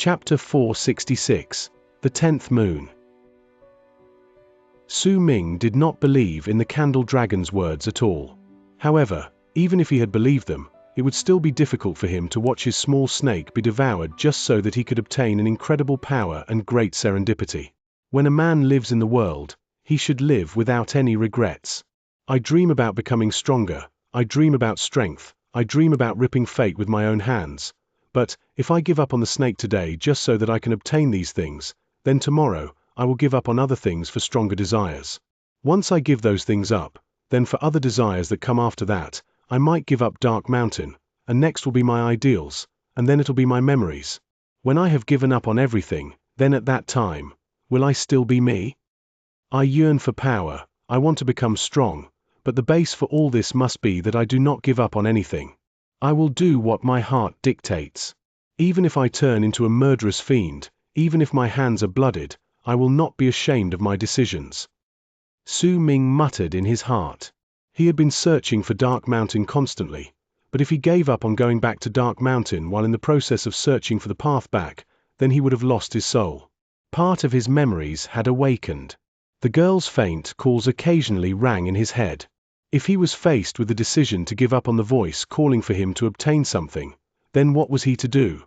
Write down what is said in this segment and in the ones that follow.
Chapter 466, The 10th Moon. Su Ming did not believe in the candle dragon's words at all. However, even if he had believed them, it would still be difficult for him to watch his small snake be devoured just so that he could obtain an incredible power and great serendipity. When a man lives in the world, he should live without any regrets. I dream about becoming stronger, I dream about strength, I dream about ripping fate with my own hands. But, if I give up on the snake today just so that I can obtain these things, then tomorrow, I will give up on other things for stronger desires. Once I give those things up, then for other desires that come after that, I might give up Dark Mountain, and next will be my ideals, and then it'll be my memories. When I have given up on everything, then at that time, will I still be me? I yearn for power, I want to become strong, but the base for all this must be that I do not give up on anything. I will do what my heart dictates. Even if I turn into a murderous fiend, even if my hands are blooded, I will not be ashamed of my decisions. Su Ming muttered in his heart. He had been searching for Dark Mountain constantly, but if he gave up on going back to Dark Mountain while in the process of searching for the path back, then he would have lost his soul. Part of his memories had awakened. The girl's faint calls occasionally rang in his head. If he was faced with the decision to give up on the voice calling for him to obtain something, then what was he to do?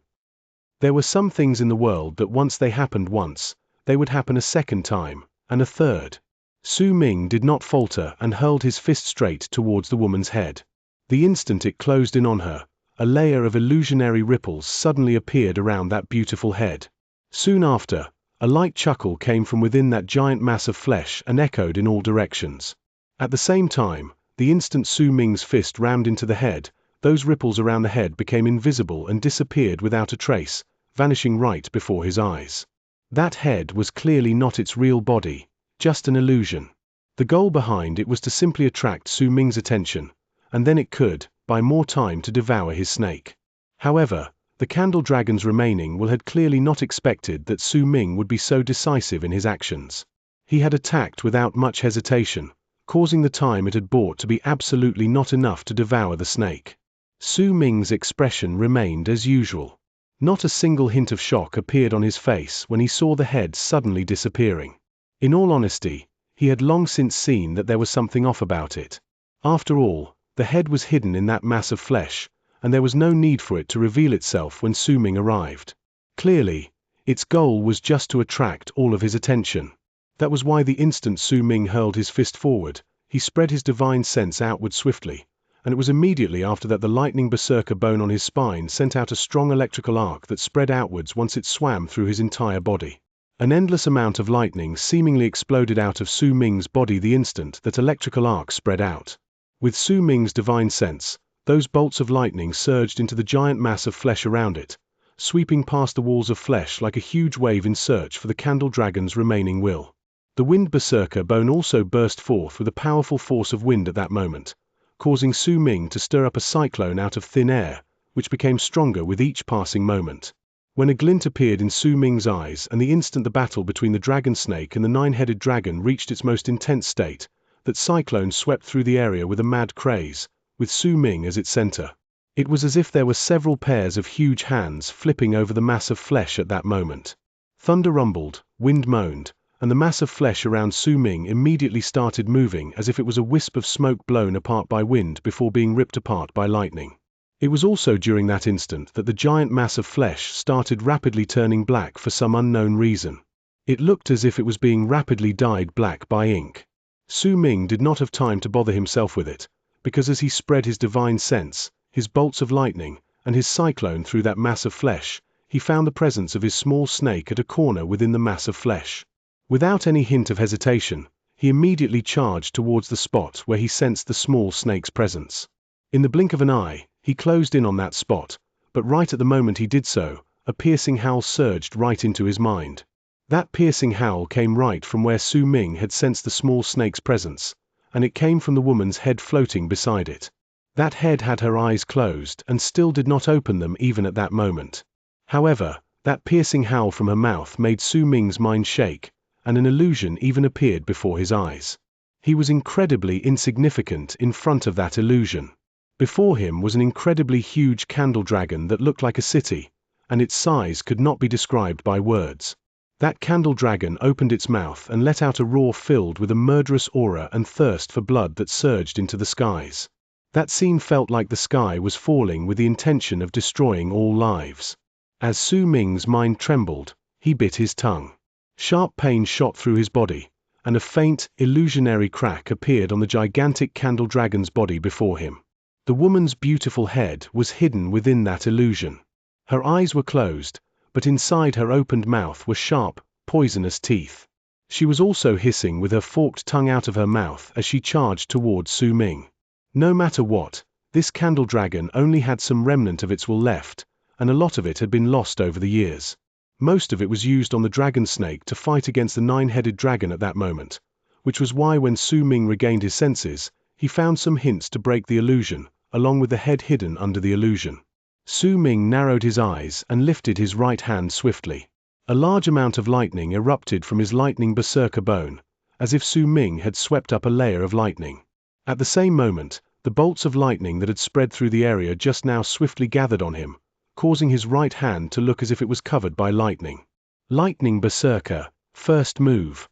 There were some things in the world that once they happened once, they would happen a second time, and a third. Su Ming did not falter and hurled his fist straight towards the woman's head. The instant it closed in on her, a layer of illusionary ripples suddenly appeared around that beautiful head. Soon after, a light chuckle came from within that giant mass of flesh and echoed in all directions. At the same time, the instant Su Ming's fist rammed into the head, those ripples around the head became invisible and disappeared without a trace, vanishing right before his eyes. That head was clearly not its real body, just an illusion. The goal behind it was to simply attract Su Ming's attention, and then it could, buy more time to devour his snake. However, the candle dragon's remaining will had clearly not expected that Su Ming would be so decisive in his actions. He had attacked without much hesitation, causing the time it had bought to be absolutely not enough to devour the snake. Su Ming's expression remained as usual. Not a single hint of shock appeared on his face when he saw the head suddenly disappearing. In all honesty, he had long since seen that there was something off about it. After all, the head was hidden in that mass of flesh, and there was no need for it to reveal itself when Su Ming arrived. Clearly, its goal was just to attract all of his attention. That was why the instant Su Ming hurled his fist forward, he spread his divine sense outward swiftly, and it was immediately after that the lightning berserker bone on his spine sent out a strong electrical arc that spread outwards once it swam through his entire body. An endless amount of lightning seemingly exploded out of Su Ming's body the instant that electrical arc spread out. With Su Ming's divine sense, those bolts of lightning surged into the giant mass of flesh around it, sweeping past the walls of flesh like a huge wave in search for the candle dragon's remaining will. The wind berserker bone also burst forth with a powerful force of wind at that moment, causing Su Ming to stir up a cyclone out of thin air, which became stronger with each passing moment. When a glint appeared in Su Ming's eyes and the instant the battle between the dragon snake and the nine-headed dragon reached its most intense state, that cyclone swept through the area with a mad craze, with Su Ming as its center. It was as if there were several pairs of huge hands flipping over the mass of flesh at that moment. Thunder rumbled, wind moaned, and the mass of flesh around Su Ming immediately started moving as if it was a wisp of smoke blown apart by wind before being ripped apart by lightning. It was also during that instant that the giant mass of flesh started rapidly turning black for some unknown reason. It looked as if it was being rapidly dyed black by ink. Su Ming did not have time to bother himself with it, because as he spread his divine sense, his bolts of lightning, and his cyclone through that mass of flesh, he found the presence of his small snake at a corner within the mass of flesh. Without any hint of hesitation, he immediately charged towards the spot where he sensed the small snake's presence. In the blink of an eye, he closed in on that spot, but right at the moment he did so, a piercing howl surged right into his mind. That piercing howl came right from where Su Ming had sensed the small snake's presence, and it came from the woman's head floating beside it. That head had her eyes closed and still did not open them even at that moment. However, that piercing howl from her mouth made Su Ming's mind shake, and an illusion even appeared before his eyes. He was incredibly insignificant in front of that illusion. Before him was an incredibly huge candle dragon that looked like a city, and its size could not be described by words. That candle dragon opened its mouth and let out a roar filled with a murderous aura and thirst for blood that surged into the skies. That scene felt like the sky was falling with the intention of destroying all lives. As Su Ming's mind trembled, he bit his tongue. Sharp pain shot through his body, and a faint, illusionary crack appeared on the gigantic candle dragon's body before him. The woman's beautiful head was hidden within that illusion. Her eyes were closed, but inside her opened mouth were sharp, poisonous teeth. She was also hissing with her forked tongue out of her mouth as she charged towards Su Ming. No matter what, this candle dragon only had some remnant of its will left, and a lot of it had been lost over the years. Most of it was used on the dragon snake to fight against the nine-headed dragon at that moment, which was why when Su Ming regained his senses, he found some hints to break the illusion, along with the head hidden under the illusion. Su Ming narrowed his eyes and lifted his right hand swiftly. A large amount of lightning erupted from his lightning berserker bone, as if Su Ming had swept up a layer of lightning. At the same moment, the bolts of lightning that had spread through the area just now swiftly gathered on him, causing his right hand to look as if it was covered by lightning. Lightning berserker, first move.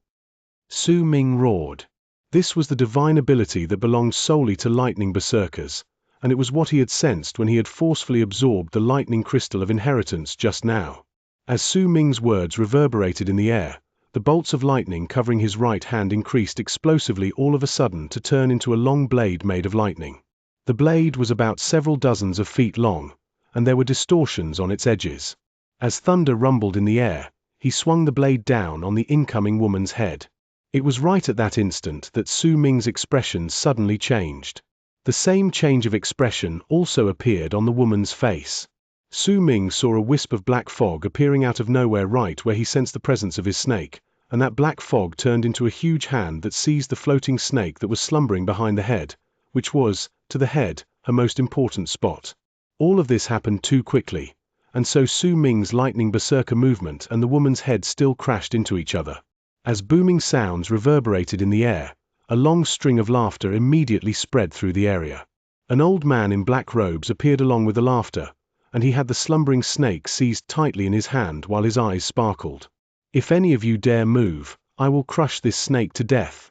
Su Ming roared. This was the divine ability that belonged solely to lightning berserkers, and it was what he had sensed when he had forcefully absorbed the lightning crystal of inheritance just now. As Su Ming's words reverberated in the air, the bolts of lightning covering his right hand increased explosively all of a sudden to turn into a long blade made of lightning. The blade was about several dozens of feet long, and there were distortions on its edges. As thunder rumbled in the air, he swung the blade down on the incoming woman's head. It was right at that instant that Su Ming's expression suddenly changed. The same change of expression also appeared on the woman's face. Su Ming saw a wisp of black fog appearing out of nowhere right where he sensed the presence of his snake, and that black fog turned into a huge hand that seized the floating snake that was slumbering behind the head, which was, to the head, her most important spot. All of this happened too quickly, and so Su Ming's lightning berserker movement and the woman's head still crashed into each other. As booming sounds reverberated in the air, a long string of laughter immediately spread through the area. An old man in black robes appeared along with the laughter, and he had the slumbering snake seized tightly in his hand while his eyes sparkled. "If any of you dare move, I will crush this snake to death."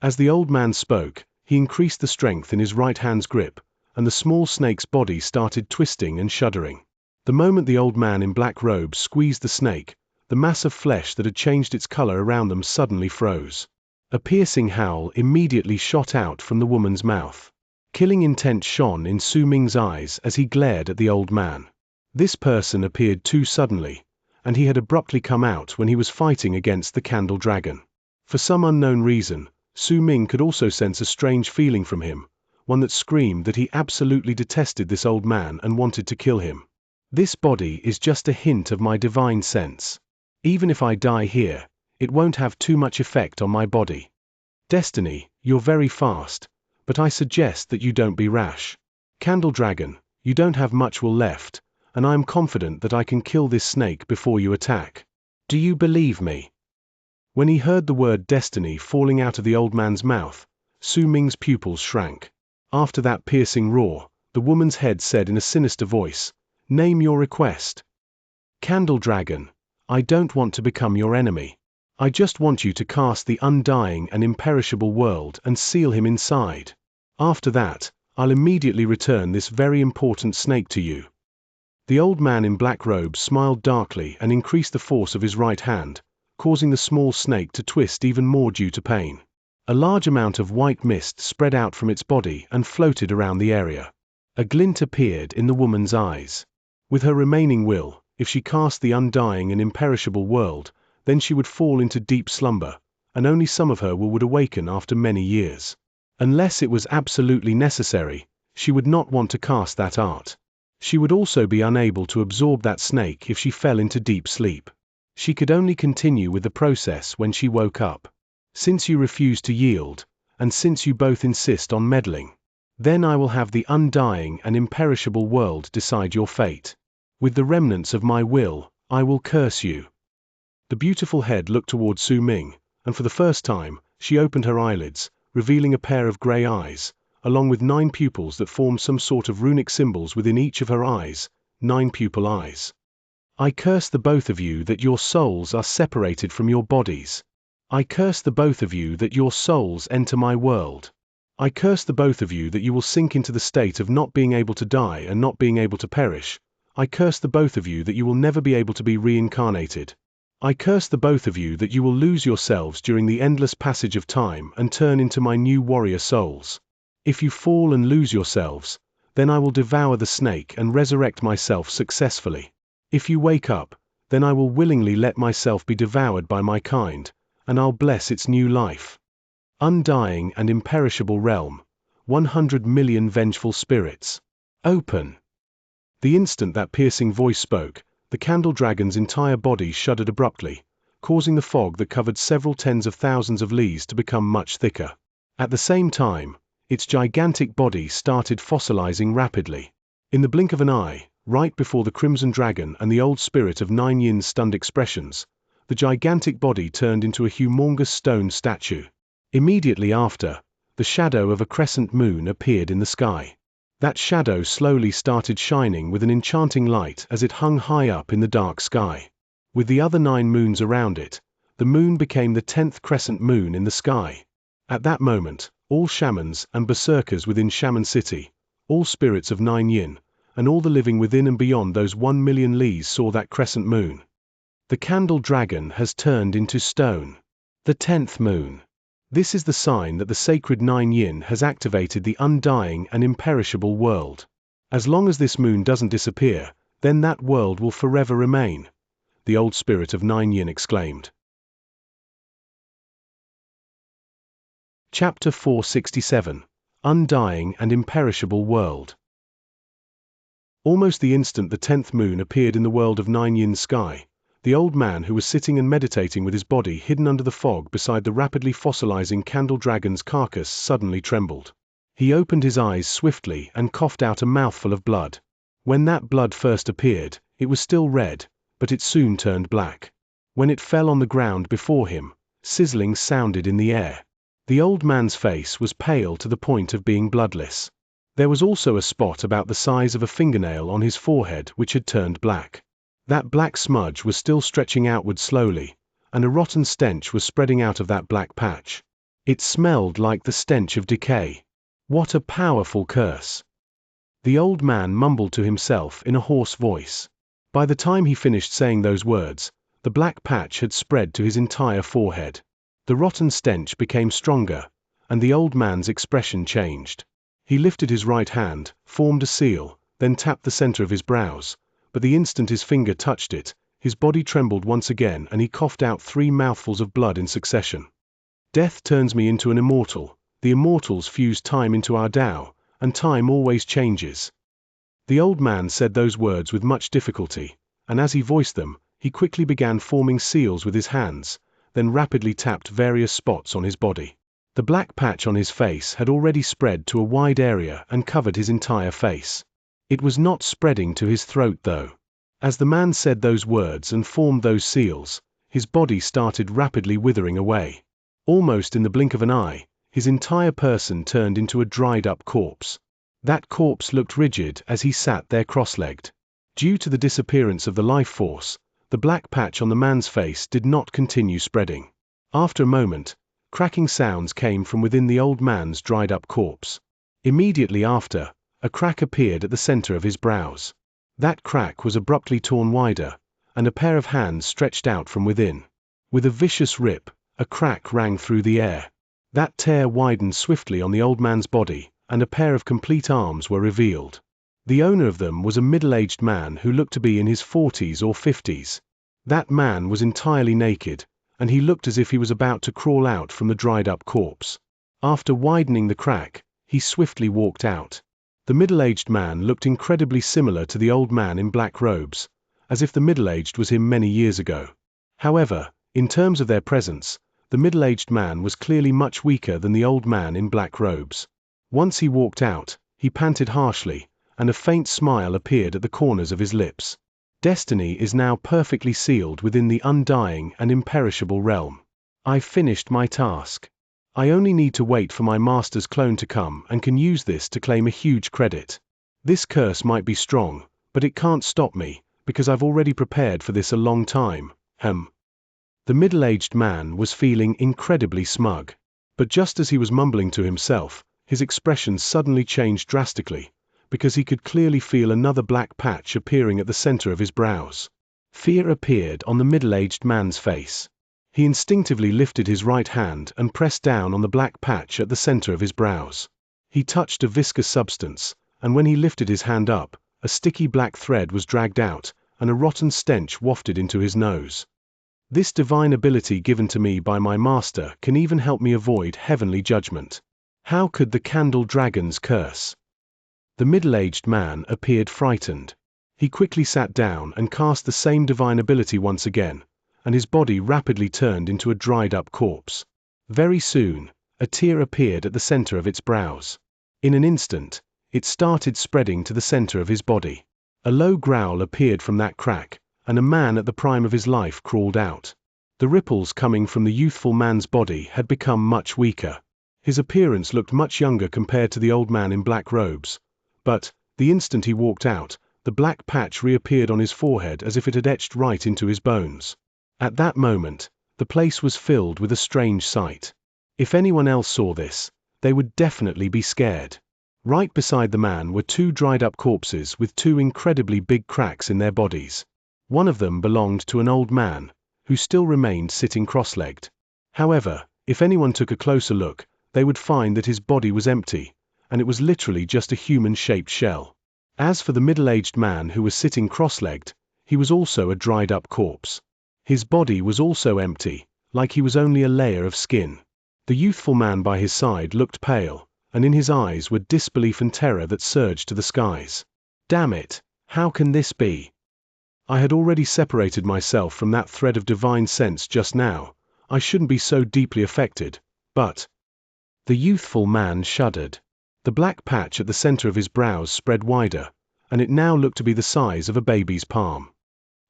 As the old man spoke, he increased the strength in his right hand's grip, and the small snake's body started twisting and shuddering. The moment the old man in black robes squeezed the snake, the mass of flesh that had changed its color around them suddenly froze. A piercing howl immediately shot out from the woman's mouth. Killing intent shone in Su Ming's eyes as he glared at the old man. This person appeared too suddenly, and he had abruptly come out when he was fighting against the candle dragon. For some unknown reason, Su Ming could also sense a strange feeling from him, one that screamed that he absolutely detested this old man and wanted to kill him. "This body is just a hint of my divine sense. Even if I die here, it won't have too much effect on my body. Destiny, you're very fast, but I suggest that you don't be rash. Candle Dragon, you don't have much will left, and I am confident that I can kill this snake before you attack. Do you believe me?" When he heard the word destiny falling out of the old man's mouth, Su Ming's pupils shrank. After that piercing roar, the woman's head said in a sinister voice, "Name your request." "Candle Dragon, I don't want to become your enemy. I just want you to cast the undying and imperishable world and seal him inside. After that, I'll immediately return this very important snake to you." The old man in black robes smiled darkly and increased the force of his right hand, causing the small snake to twist even more due to pain. A large amount of white mist spread out from its body and floated around the area. A glint appeared in the woman's eyes. With her remaining will, if she cast the undying and imperishable world, then she would fall into deep slumber, and only some of her will would awaken after many years. Unless it was absolutely necessary, she would not want to cast that art. She would also be unable to absorb that snake if she fell into deep sleep. She could only continue with the process when she woke up. Since you refuse to yield, and since you both insist on meddling, then I will have the undying and imperishable world decide your fate. With the remnants of my will, I will curse you." The beautiful head looked toward Su Ming, and for the first time, she opened her eyelids, revealing a pair of gray eyes, along with 9 pupils that formed some sort of runic symbols within each of her eyes, 9 pupil eyes. I curse the both of you that your souls are separated from your bodies. I curse the both of you that your souls enter my world. I curse the both of you that you will sink into the state of not being able to die and not being able to perish. I curse the both of you that you will never be able to be reincarnated. I curse the both of you that you will lose yourselves during the endless passage of time and turn into my new warrior souls. If you fall and lose yourselves, then I will devour the snake and resurrect myself successfully. If you wake up, then I will willingly let myself be devoured by my kind, and I'll bless its new life. Undying and imperishable realm, 100 million vengeful spirits. Open. The instant that piercing voice spoke, the candle dragon's entire body shuddered abruptly, causing the fog that covered several tens of thousands of lees to become much thicker. At the same time, its gigantic body started fossilizing rapidly. In the blink of an eye, right before the crimson dragon and the old spirit of Nine Yin's stunned expressions, the gigantic body turned into a humongous stone statue. Immediately after, the shadow of a crescent moon appeared in the sky. That shadow slowly started shining with an enchanting light as it hung high up in the dark sky. With the other 9 moons around it, the moon became the 10th crescent moon in the sky. At that moment, all shamans and berserkers within Shaman City, all spirits of Nine Yin, and all the living within and beyond those 1 million lees saw that crescent moon. The candle dragon has turned into stone. The 10th moon. This is the sign that the sacred Nine Yin has activated the undying and imperishable world. As long as this moon doesn't disappear, then that world will forever remain, the old spirit of Nine Yin exclaimed. Chapter 467. Undying and Imperishable World. Almost the instant the 10th moon appeared in the world of Nine Yin's sky, the old man who was sitting and meditating with his body hidden under the fog beside the rapidly fossilizing candle dragon's carcass suddenly trembled. He opened his eyes swiftly and coughed out a mouthful of blood. When that blood first appeared, it was still red, but it soon turned black. When it fell on the ground before him, sizzling sounded in the air. The old man's face was pale to the point of being bloodless. There was also a spot about the size of a fingernail on his forehead which had turned black. That black smudge was still stretching outward slowly, and a rotten stench was spreading out of that black patch. It smelled like the stench of decay. What a powerful curse! The old man mumbled to himself in a hoarse voice. By the time he finished saying those words, the black patch had spread to his entire forehead. The rotten stench became stronger, and the old man's expression changed. He lifted his right hand, formed a seal, then tapped the center of his brows, but the instant his finger touched it, his body trembled once again and he coughed out 3 mouthfuls of blood in succession. Death turns me into an immortal, the immortals fuse time into our Tao, and time always changes. The old man said those words with much difficulty, and as he voiced them, he quickly began forming seals with his hands, then rapidly tapped various spots on his body. The black patch on his face had already spread to a wide area and covered his entire face. It was not spreading to his throat though. As the man said those words and formed those seals, his body started rapidly withering away. Almost in the blink of an eye, his entire person turned into a dried-up corpse. That corpse looked rigid as he sat there cross-legged. Due to the disappearance of the life force, the black patch on the man's face did not continue spreading. After a moment, cracking sounds came from within the old man's dried-up corpse. Immediately after, a crack appeared at the center of his brows. That crack was abruptly torn wider, and a pair of hands stretched out from within. With a vicious rip, a crack rang through the air. That tear widened swiftly on the old man's body, and a pair of complete arms were revealed. The owner of them was a middle-aged man who looked to be in his 40s or 50s. That man was entirely naked, and he looked as if he was about to crawl out from the dried-up corpse. After widening the crack, he swiftly walked out. The middle-aged man looked incredibly similar to the old man in black robes, as if the middle-aged was him many years ago. However, in terms of their presence, the middle-aged man was clearly much weaker than the old man in black robes. Once he walked out, he panted harshly, and a faint smile appeared at the corners of his lips. Destiny is now perfectly sealed within the undying and imperishable realm. I've finished my task. I only need to wait for my master's clone to come and can use this to claim a huge credit. This curse might be strong, but it can't stop me, because I've already prepared for this a long time. The middle-aged man was feeling incredibly smug. But just as he was mumbling to himself, his expression suddenly changed drastically, because he could clearly feel another black patch appearing at the center of his brows. Fear appeared on the middle-aged man's face. He instinctively lifted his right hand and pressed down on the black patch at the center of his brows. He touched a viscous substance, and when he lifted his hand up, a sticky black thread was dragged out, and a rotten stench wafted into his nose. This divine ability given to me by my master can even help me avoid heavenly judgment. How could the candle dragons curse? The middle-aged man appeared frightened. He quickly sat down and cast the same divine ability once again, and his body rapidly turned into a dried-up corpse. Very soon, a tear appeared at the center of its brows. In an instant, it started spreading to the center of his body. A low growl appeared from that crack, and a man at the prime of his life crawled out. The ripples coming from the youthful man's body had become much weaker. His appearance looked much younger compared to the old man in black robes. But, the instant he walked out, the black patch reappeared on his forehead as if it had etched right into his bones. At that moment, the place was filled with a strange sight. If anyone else saw this, they would definitely be scared. Right beside the man were two dried-up corpses with two incredibly big cracks in their bodies. One of them belonged to an old man, who still remained sitting cross-legged. However, if anyone took a closer look, they would find that his body was empty, and it was literally just a human-shaped shell. As for the middle-aged man who was sitting cross-legged, he was also a dried-up corpse. His body was also empty, like he was only a layer of skin. The youthful man by his side looked pale, and in his eyes were disbelief and terror that surged to the skies. Damn it, how can this be? I had already separated myself from that thread of divine sense just now. I shouldn't be so deeply affected, but... The youthful man shuddered. The black patch at the center of his brows spread wider, and it now looked to be the size of a baby's palm.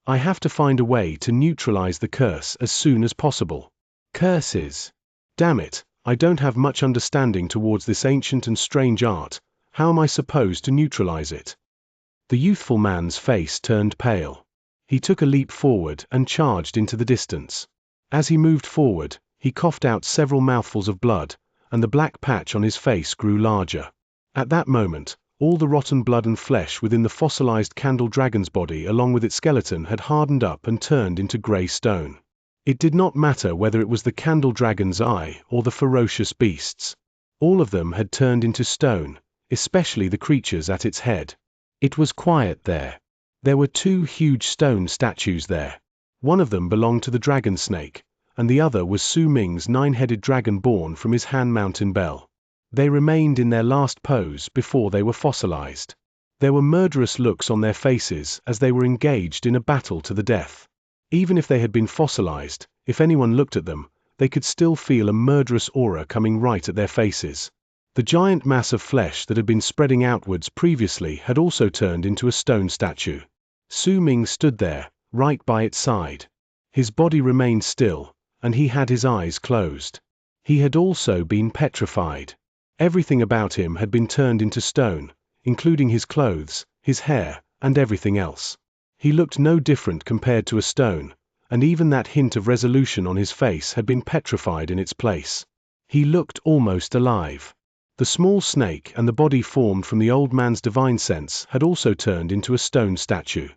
I have to find a way to neutralize the curse as soon as possible. Curses. Damn it, I don't have much understanding towards this ancient and strange art. How am I supposed to neutralize it? The youthful man's face turned pale. He took a leap forward and charged into the distance. As he moved forward, he coughed out several mouthfuls of blood, and the black patch on his face grew larger. At that moment, all the rotten blood and flesh within the fossilized candle dragon's body along with its skeleton had hardened up and turned into grey stone. It did not matter whether it was the candle dragon's eye or the ferocious beasts. All of them had turned into stone, especially the creatures at its head. It was quiet there. There were two huge stone statues there. One of them belonged to the dragon snake, and the other was Su Ming's 9-headed dragon born from his Han Mountain Bell. They remained in their last pose before they were fossilized. There were murderous looks on their faces as they were engaged in a battle to the death. Even if they had been fossilized, if anyone looked at them, they could still feel a murderous aura coming right at their faces. The giant mass of flesh that had been spreading outwards previously had also turned into a stone statue. Su Ming stood there, right by its side. His body remained still, and he had his eyes closed. He had also been petrified. Everything about him had been turned into stone, including his clothes, his hair, and everything else. He looked no different compared to a stone, and even that hint of resolution on his face had been petrified in its place. He looked almost alive. The small snake and the body formed from the old man's divine sense had also turned into a stone statue.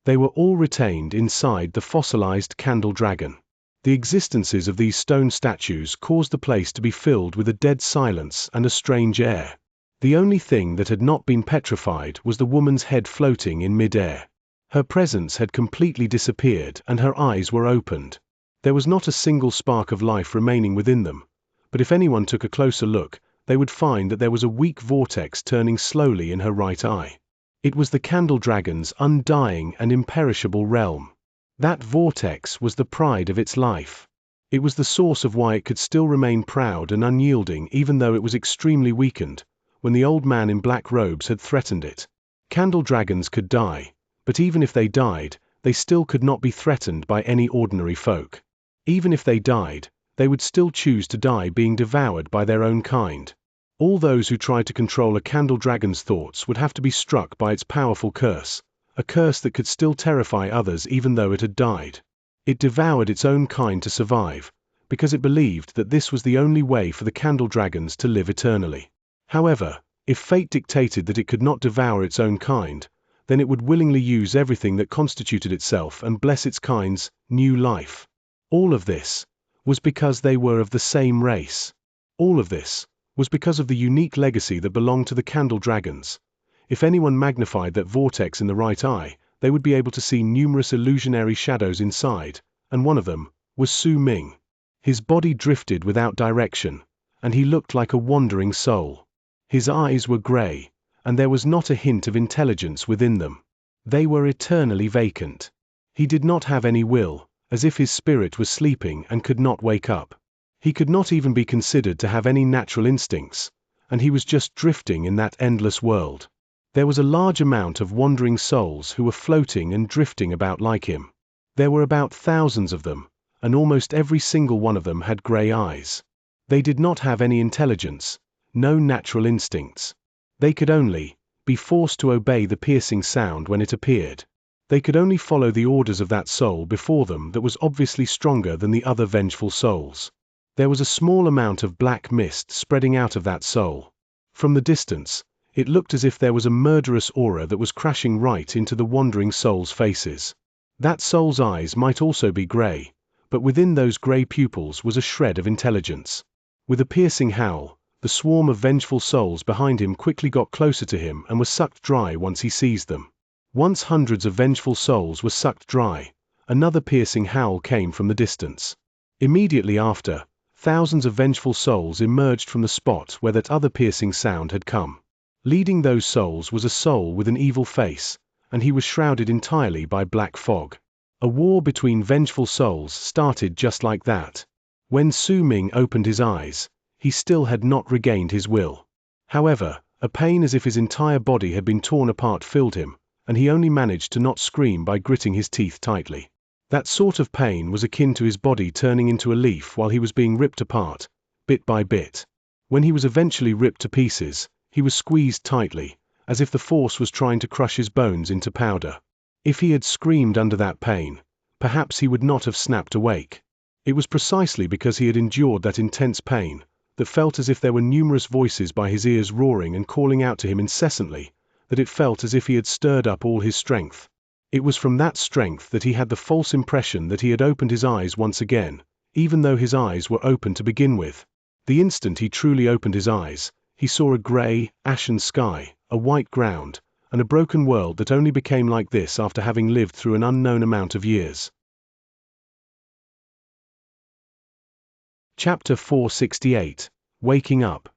They were all retained inside the fossilized candle dragon. The existences of these stone statues caused the place to be filled with a dead silence and a strange air. The only thing that had not been petrified was the woman's head floating in mid-air. Her presence had completely disappeared and her eyes were opened. There was not a single spark of life remaining within them, but if anyone took a closer look, they would find that there was a weak vortex turning slowly in her right eye. It was the candle dragon's undying and imperishable realm. That vortex was the pride of its life. It was the source of why it could still remain proud and unyielding even though it was extremely weakened, when the old man in black robes had threatened it. Candle dragons could die, but even if they died, they still could not be threatened by any ordinary folk. Even if they died, they would still choose to die being devoured by their own kind. All those who tried to control a candle dragon's thoughts would have to be struck by its powerful curse, a curse that could still terrify others even though it had died. It devoured its own kind to survive, because it believed that this was the only way for the candle dragons to live eternally. However, if fate dictated that it could not devour its own kind, then it would willingly use everything that constituted itself and bless its kind's new life. All of this was because they were of the same race. All of this was because of the unique legacy that belonged to the candle dragons. If anyone magnified that vortex in the right eye, they would be able to see numerous illusionary shadows inside, and one of them was Su Ming. His body drifted without direction, and he looked like a wandering soul. His eyes were gray, and there was not a hint of intelligence within them. They were eternally vacant. He did not have any will, as if his spirit was sleeping and could not wake up. He could not even be considered to have any natural instincts, and he was just drifting in that endless world. There was a large amount of wandering souls who were floating and drifting about like him. There were about thousands of them, and almost every single one of them had gray eyes. They did not have any intelligence, no natural instincts. They could only be forced to obey the piercing sound when it appeared. They could only follow the orders of that soul before them that was obviously stronger than the other vengeful souls. There was a small amount of black mist spreading out of that soul. From the distance, it looked as if there was a murderous aura that was crashing right into the wandering souls' faces. That soul's eyes might also be gray, but within those gray pupils was a shred of intelligence. With a piercing howl, the swarm of vengeful souls behind him quickly got closer to him and were sucked dry once he seized them. Once hundreds of vengeful souls were sucked dry, another piercing howl came from the distance. Immediately after, thousands of vengeful souls emerged from the spot where that other piercing sound had come. Leading those souls was a soul with an evil face, and he was shrouded entirely by black fog. A war between vengeful souls started just like that. When Su Ming opened his eyes, he still had not regained his will. However, a pain as if his entire body had been torn apart filled him, and he only managed to not scream by gritting his teeth tightly. That sort of pain was akin to his body turning into a leaf while he was being ripped apart, bit by bit. When he was eventually ripped to pieces, he was squeezed tightly, as if the force was trying to crush his bones into powder. If he had screamed under that pain, perhaps he would not have snapped awake. It was precisely because he had endured that intense pain, that felt as if there were numerous voices by his ears roaring and calling out to him incessantly, that it felt as if he had stirred up all his strength. It was from that strength that he had the false impression that he had opened his eyes once again, even though his eyes were open to begin with. The instant he truly opened his eyes, he saw a gray, ashen sky, a white ground, and a broken world that only became like this after having lived through an unknown amount of years. Chapter 468. Waking Up.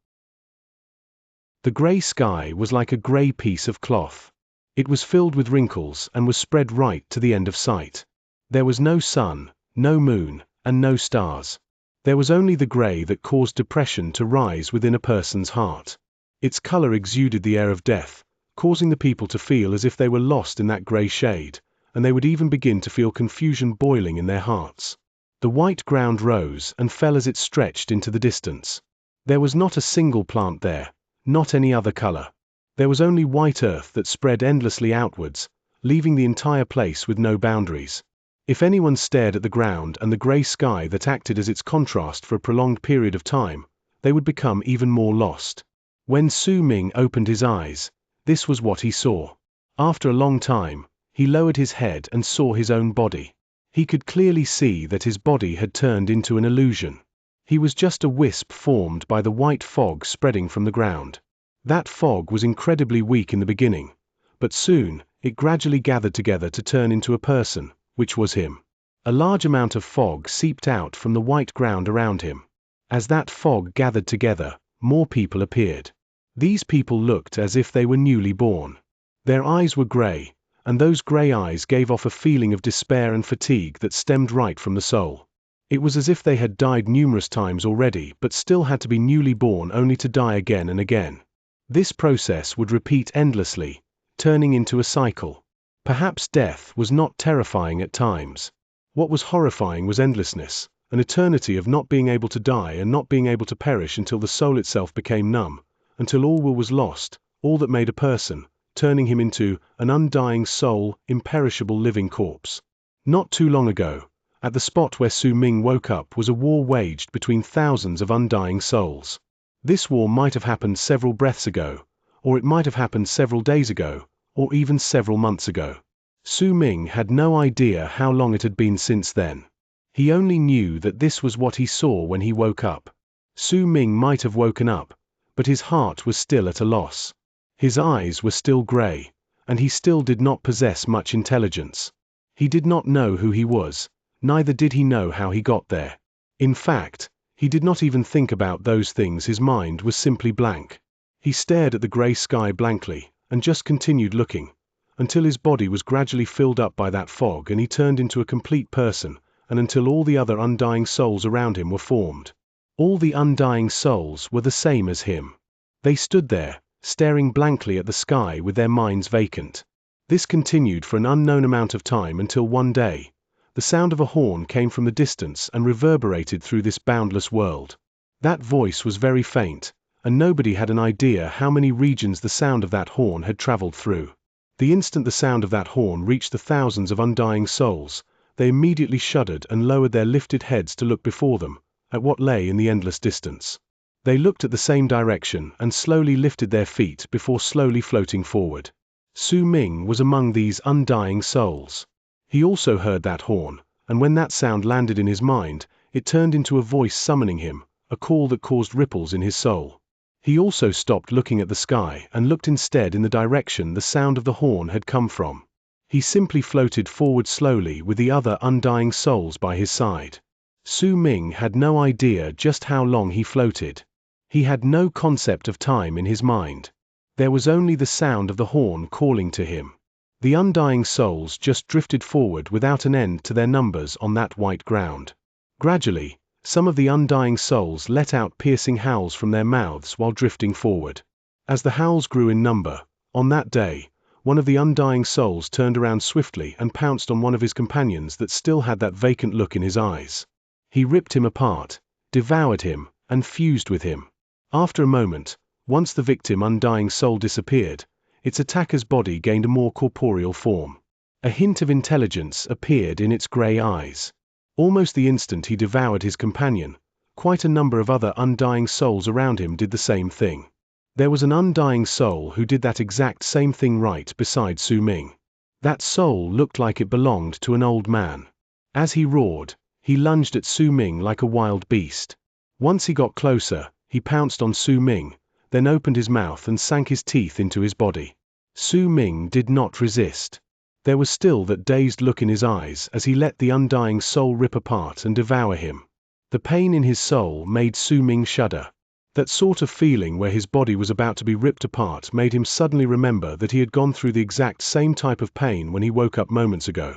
The gray sky was like a gray piece of cloth. It was filled with wrinkles and was spread right to the end of sight. There was no sun, no moon, and no stars. There was only the gray that caused depression to rise within a person's heart. Its color exuded the air of death, causing the people to feel as if they were lost in that gray shade, and they would even begin to feel confusion boiling in their hearts. The white ground rose and fell as it stretched into the distance. There was not a single plant there, not any other color. There was only white earth that spread endlessly outwards, leaving the entire place with no boundaries. If anyone stared at the ground and the gray sky that acted as its contrast for a prolonged period of time, they would become even more lost. When Su Ming opened his eyes, this was what he saw. After a long time, he lowered his head and saw his own body. He could clearly see that his body had turned into an illusion. He was just a wisp formed by the white fog spreading from the ground. That fog was incredibly weak in the beginning, but soon, it gradually gathered together to turn into a person, which was him. A large amount of fog seeped out from the white ground around him. As that fog gathered together, more people appeared. These people looked as if they were newly born. Their eyes were gray, and those gray eyes gave off a feeling of despair and fatigue that stemmed right from the soul. It was as if they had died numerous times already but still had to be newly born only to die again and again. This process would repeat endlessly, turning into a cycle. Perhaps death was not terrifying at times. What was horrifying was endlessness, an eternity of not being able to die and not being able to perish until the soul itself became numb, until all will was lost, all that made a person, turning him into an undying soul, imperishable living corpse. Not too long ago, at the spot where Su Ming woke up was a war waged between thousands of undying souls. This war might have happened several breaths ago, or it might have happened several days ago, or even several months ago. Su Ming had no idea how long it had been since then. He only knew that this was what he saw when he woke up. Su Ming might have woken up, but his heart was still at a loss. His eyes were still gray, and he still did not possess much intelligence. He did not know who he was, neither did he know how he got there. In fact, he did not even think about those things. His mind was simply blank. He stared at the gray sky blankly, and just continued looking, until his body was gradually filled up by that fog and he turned into a complete person, and until all the other undying souls around him were formed. All the undying souls were the same as him. They stood there, staring blankly at the sky with their minds vacant. This continued for an unknown amount of time until one day, the sound of a horn came from the distance and reverberated through this boundless world. That voice was very faint, and nobody had an idea how many regions the sound of that horn had traveled through. The instant the sound of that horn reached the thousands of undying souls, they immediately shuddered and lowered their lifted heads to look before them, at what lay in the endless distance. They looked at the same direction and slowly lifted their feet before slowly floating forward. Su Ming was among these undying souls. He also heard that horn, and when that sound landed in his mind, it turned into a voice summoning him, a call that caused ripples in his soul. He also stopped looking at the sky and looked instead in the direction the sound of the horn had come from. He simply floated forward slowly with the other undying souls by his side. Su Ming had no idea just how long he floated. He had no concept of time in his mind. There was only the sound of the horn calling to him. The undying souls just drifted forward without an end to their numbers on that white ground. Gradually, some of the undying souls let out piercing howls from their mouths while drifting forward. As the howls grew in number, on that day, one of the undying souls turned around swiftly and pounced on one of his companions that still had that vacant look in his eyes. He ripped him apart, devoured him, and fused with him. After a moment, once the victim undying soul disappeared, its attacker's body gained a more corporeal form. A hint of intelligence appeared in its gray eyes. Almost the instant he devoured his companion, quite a number of other undying souls around him did the same thing. There was an undying soul who did that exact same thing right beside Su Ming. That soul looked like it belonged to an old man. As he roared, he lunged at Su Ming like a wild beast. Once he got closer, he pounced on Su Ming, then opened his mouth and sank his teeth into his body. Su Ming did not resist. There was still that dazed look in his eyes as he let the undying soul rip apart and devour him. The pain in his soul made Su Ming shudder. That sort of feeling where his body was about to be ripped apart made him suddenly remember that he had gone through the exact same type of pain when he woke up moments ago.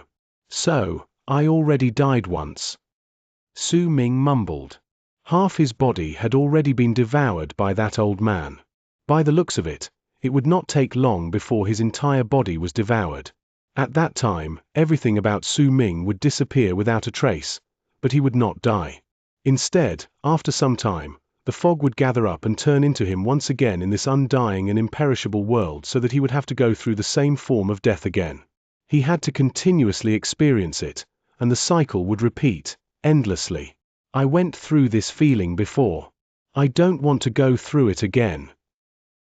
So, I already died once. Su Ming mumbled. Half his body had already been devoured by that old man. By the looks of it, it would not take long before his entire body was devoured. At that time, everything about Su Ming would disappear without a trace, but he would not die. Instead, after some time, the fog would gather up and turn into him once again in this undying and imperishable world so that he would have to go through the same form of death again. He had to continuously experience it, and the cycle would repeat, endlessly. I went through this feeling before. I don't want to go through it again.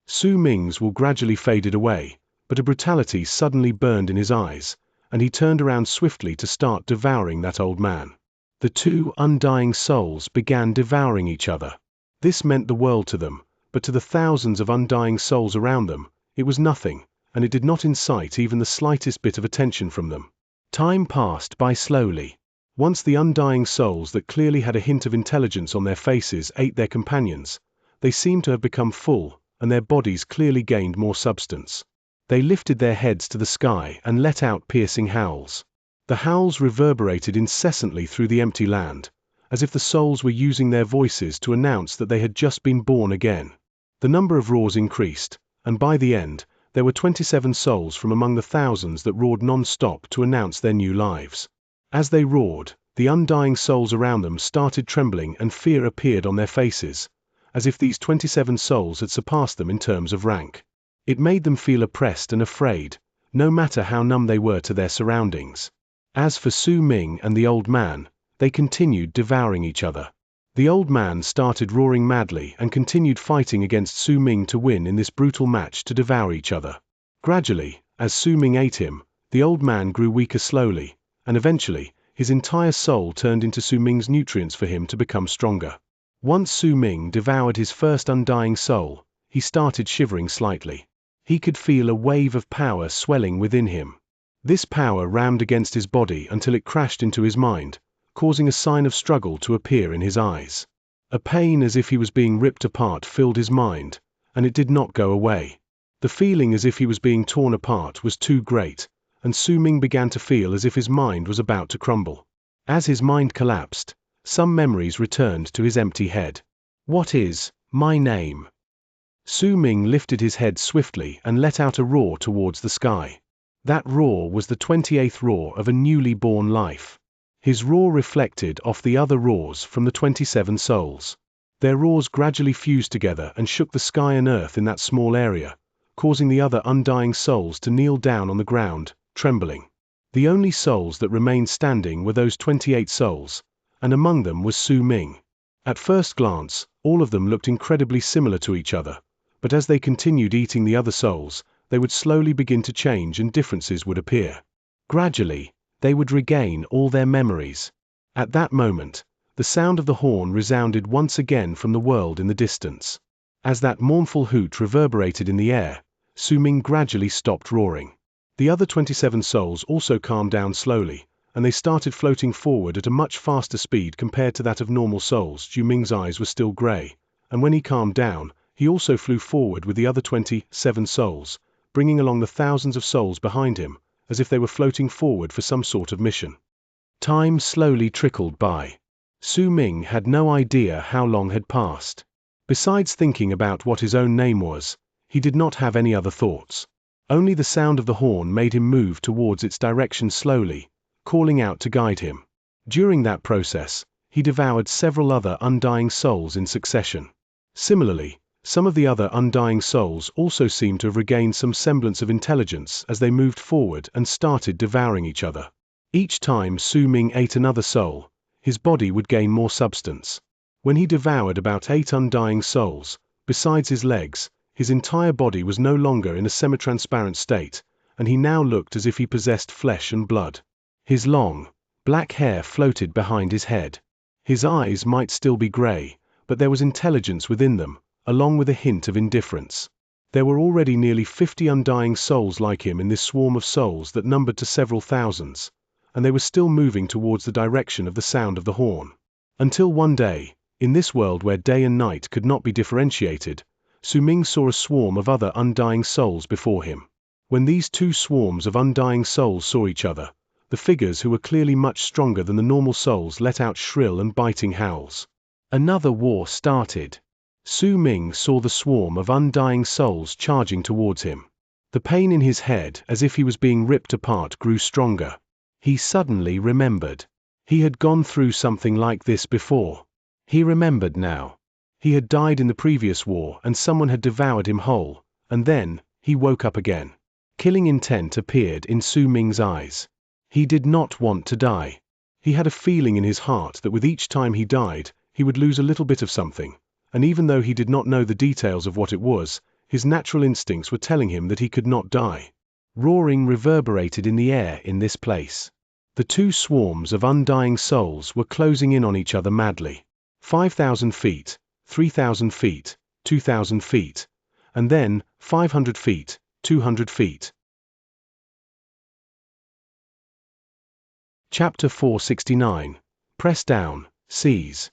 Su Ming's will gradually faded away, but a brutality suddenly burned in his eyes, and he turned around swiftly to start devouring that old man. The two undying souls began devouring each other. This meant the world to them, but to the thousands of undying souls around them, it was nothing, and it did not incite even the slightest bit of attention from them. Time passed by slowly. Once the undying souls that clearly had a hint of intelligence on their faces ate their companions, they seemed to have become full, and their bodies clearly gained more substance. They lifted their heads to the sky and let out piercing howls. The howls reverberated incessantly through the empty land, as if the souls were using their voices to announce that they had just been born again. The number of roars increased, and by the end, there were 27 souls from among the thousands that roared non-stop to announce their new lives. As they roared, the undying souls around them started trembling and fear appeared on their faces, as if these 27 souls had surpassed them in terms of rank. It made them feel oppressed and afraid, no matter how numb they were to their surroundings. As for Su Ming and the old man, they continued devouring each other. The old man started roaring madly and continued fighting against Su Ming to win in this brutal match to devour each other. Gradually, as Su Ming ate him, the old man grew weaker slowly, and eventually, his entire soul turned into Su Ming's nutrients for him to become stronger. Once Su Ming devoured his first undying soul, he started shivering slightly. He could feel a wave of power swelling within him. This power rammed against his body until it crashed into his mind, causing a sign of struggle to appear in his eyes. A pain as if he was being ripped apart filled his mind, and it did not go away. The feeling as if he was being torn apart was too great, and Su Ming began to feel as if his mind was about to crumble. As his mind collapsed, some memories returned to his empty head. "What is my name?" Su Ming lifted his head swiftly and let out a roar towards the sky. That roar was the 28th roar of a newly born life. His roar reflected off the other roars from the 27 souls. Their roars gradually fused together and shook the sky and earth in that small area, causing the other undying souls to kneel down on the ground, trembling. The only souls that remained standing were those 28 souls, and among them was Su Ming. At first glance, all of them looked incredibly similar to each other, but as they continued eating the other souls, they would slowly begin to change and differences would appear. Gradually, they would regain all their memories. At that moment, the sound of the horn resounded once again from the world in the distance. As that mournful hoot reverberated in the air, Su Ming gradually stopped roaring. The other 27 souls also calmed down slowly, and they started floating forward at a much faster speed compared to that of normal souls. Su Ming's eyes were still gray, and when he calmed down, he also flew forward with the other 27 souls, bringing along the thousands of souls behind him, as if they were floating forward for some sort of mission. Time slowly trickled by. Su Ming had no idea how long had passed. Besides thinking about what his own name was, he did not have any other thoughts. Only the sound of the horn made him move towards its direction slowly, calling out to guide him. During that process, he devoured several other undying souls in succession. Similarly, some of the other undying souls also seemed to have regained some semblance of intelligence as they moved forward and started devouring each other. Each time Su Ming ate another soul, his body would gain more substance. When he devoured about 8 undying souls, besides his legs, his entire body was no longer in a semi-transparent state, and he now looked as if he possessed flesh and blood. His long, black hair floated behind his head. His eyes might still be gray, but there was intelligence within them, along with a hint of indifference. There were already nearly 50 undying souls like him in this swarm of souls that numbered to several thousands, and they were still moving towards the direction of the sound of the horn. Until one day, in this world where day and night could not be differentiated, Su Ming saw a swarm of other undying souls before him. When these two swarms of undying souls saw each other, the figures who were clearly much stronger than the normal souls let out shrill and biting howls. Another war started. Su Ming saw the swarm of undying souls charging towards him. The pain in his head, as if he was being ripped apart, grew stronger. He suddenly remembered. He had gone through something like this before. He remembered now. He had died in the previous war and someone had devoured him whole, and then, he woke up again. Killing intent appeared in Su Ming's eyes. He did not want to die. He had a feeling in his heart that with each time he died, he would lose a little bit of something, and even though he did not know the details of what it was, his natural instincts were telling him that he could not die. Roaring reverberated in the air in this place. The two swarms of undying souls were closing in on each other madly. 5,000 feet, 3,000 feet, 2,000 feet, and then 500 feet, 200 feet. Chapter 469. Press down, seize.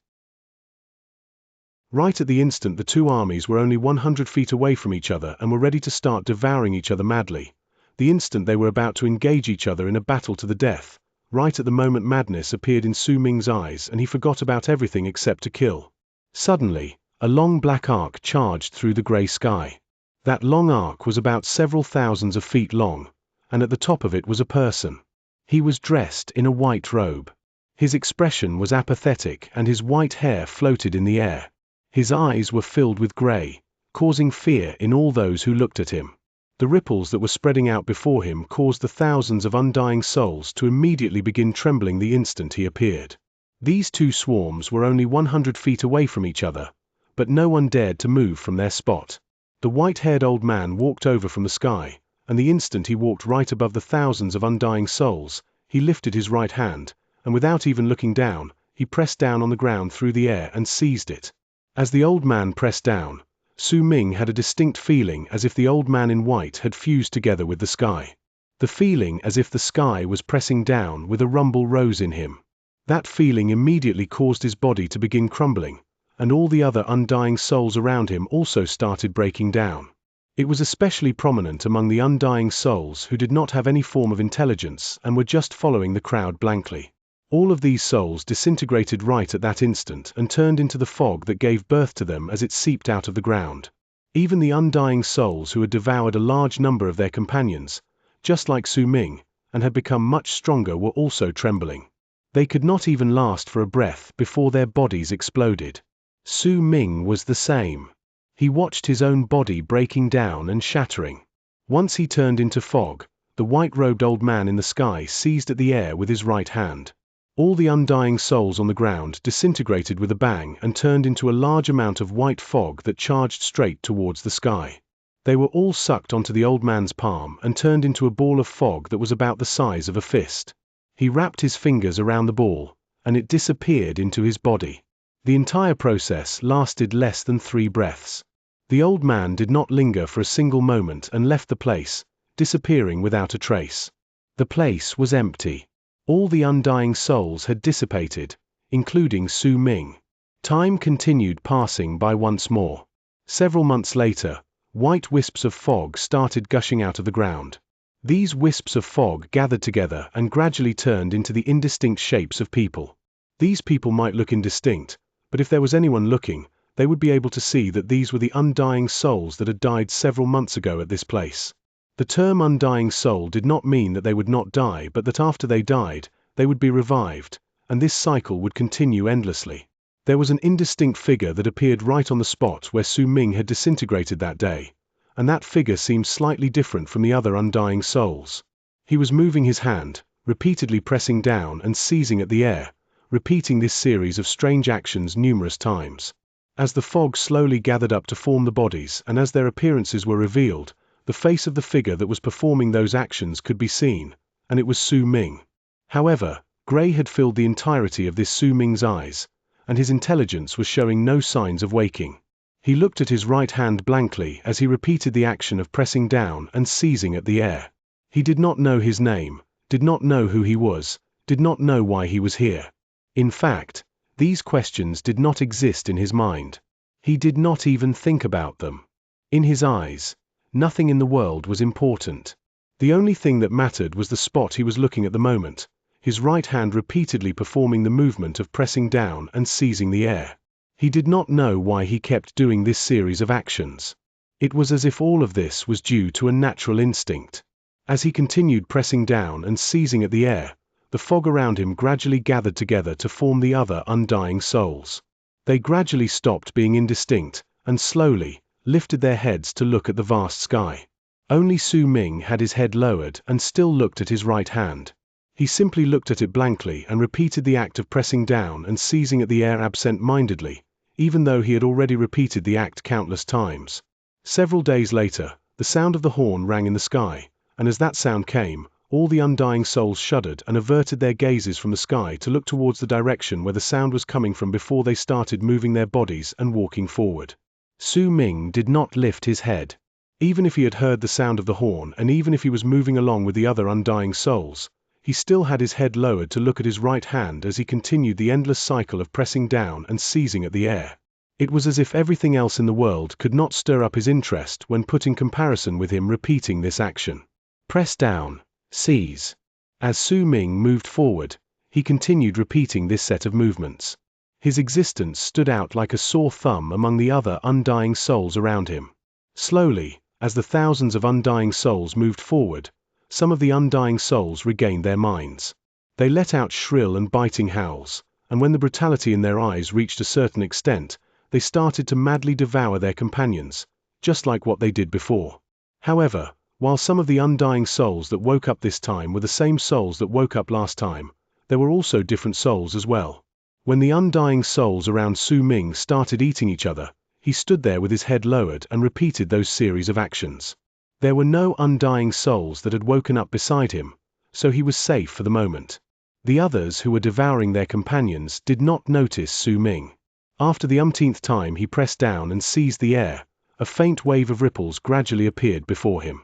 Right at the instant the two armies were only 100 feet away from each other and were ready to start devouring each other madly. The instant they were about to engage each other in a battle to the death, right at the moment madness appeared in Su Ming's eyes and he forgot about everything except to kill. Suddenly, a long black arc charged through the grey sky. That long arc was about several thousands of feet long, and at the top of it was a person. He was dressed in a white robe. His expression was apathetic and his white hair floated in the air. His eyes were filled with grey, causing fear in all those who looked at him. The ripples that were spreading out before him caused the thousands of undying souls to immediately begin trembling the instant he appeared. These two swarms were only 100 feet away from each other, but no one dared to move from their spot. The white-haired old man walked over from the sky, and the instant he walked right above the thousands of undying souls, he lifted his right hand, and without even looking down, he pressed down on the ground through the air and seized it. As the old man pressed down, Su Ming had a distinct feeling as if the old man in white had fused together with the sky. The feeling as if the sky was pressing down with a rumble rose in him. That feeling immediately caused his body to begin crumbling, and all the other undying souls around him also started breaking down. It was especially prominent among the undying souls who did not have any form of intelligence and were just following the crowd blankly. All of these souls disintegrated right at that instant and turned into the fog that gave birth to them as it seeped out of the ground. Even the undying souls who had devoured a large number of their companions, just like Su Ming, and had become much stronger were also trembling. They could not even last for a breath before their bodies exploded. Su Ming was the same. He watched his own body breaking down and shattering. Once he turned into fog, the white-robed old man in the sky seized at the air with his right hand. All the undying souls on the ground disintegrated with a bang and turned into a large amount of white fog that charged straight towards the sky. They were all sucked onto the old man's palm and turned into a ball of fog that was about the size of a fist. He wrapped his fingers around the ball, and it disappeared into his body. The entire process lasted less than 3 breaths. The old man did not linger for a single moment and left the place, disappearing without a trace. The place was empty. All the undying souls had dissipated, including Su Ming. Time continued passing by once more. Several months later, white wisps of fog started gushing out of the ground. These wisps of fog gathered together and gradually turned into the indistinct shapes of people. These people might look indistinct, but if there was anyone looking, they would be able to see that these were the undying souls that had died several months ago at this place. The term undying soul did not mean that they would not die, but that after they died, they would be revived, and this cycle would continue endlessly. There was an indistinct figure that appeared right on the spot where Su Ming had disintegrated that day, and that figure seemed slightly different from the other undying souls. He was moving his hand, repeatedly pressing down and seizing at the air, repeating this series of strange actions numerous times. As the fog slowly gathered up to form the bodies and as their appearances were revealed, the face of the figure that was performing those actions could be seen, and it was Su Ming. However, grey had filled the entirety of this Su Ming's eyes, and his intelligence was showing no signs of waking. He looked at his right hand blankly as he repeated the action of pressing down and seizing at the air. He did not know his name, did not know who he was, did not know why he was here. In fact, these questions did not exist in his mind. He did not even think about them. In his eyes, nothing in the world was important. The only thing that mattered was the spot he was looking at the moment, his right hand repeatedly performing the movement of pressing down and seizing the air. He did not know why he kept doing this series of actions. It was as if all of this was due to a natural instinct. As he continued pressing down and seizing at the air, the fog around him gradually gathered together to form the other undying souls. They gradually stopped being indistinct, and slowly lifted their heads to look at the vast sky. Only Su Ming had his head lowered and still looked at his right hand. He simply looked at it blankly and repeated the act of pressing down and seizing at the air absent-mindedly, even though he had already repeated the act countless times. Several days later, the sound of the horn rang in the sky, and as that sound came, all the undying souls shuddered and averted their gazes from the sky to look towards the direction where the sound was coming from before they started moving their bodies and walking forward. Su Ming did not lift his head. Even if he had heard the sound of the horn and even if he was moving along with the other undying souls, he still had his head lowered to look at his right hand as he continued the endless cycle of pressing down and seizing at the air. It was as if everything else in the world could not stir up his interest when put in comparison with him repeating this action. Press down, seize. As Su Ming moved forward, he continued repeating this set of movements. His existence stood out like a sore thumb among the other undying souls around him. Slowly, as the thousands of undying souls moved forward, some of the undying souls regained their minds. They let out shrill and biting howls, and when the brutality in their eyes reached a certain extent, they started to madly devour their companions, just like what they did before. However, While some of the undying souls that woke up this time were the same souls that woke up last time, there were also different souls as well. When the undying souls around Su Ming started eating each other, he stood there with his head lowered and repeated those series of actions. There were no undying souls that had woken up beside him, so he was safe for the moment. The others who were devouring their companions did not notice Su Ming. After the umpteenth time he pressed down and seized the air, a faint wave of ripples gradually appeared before him.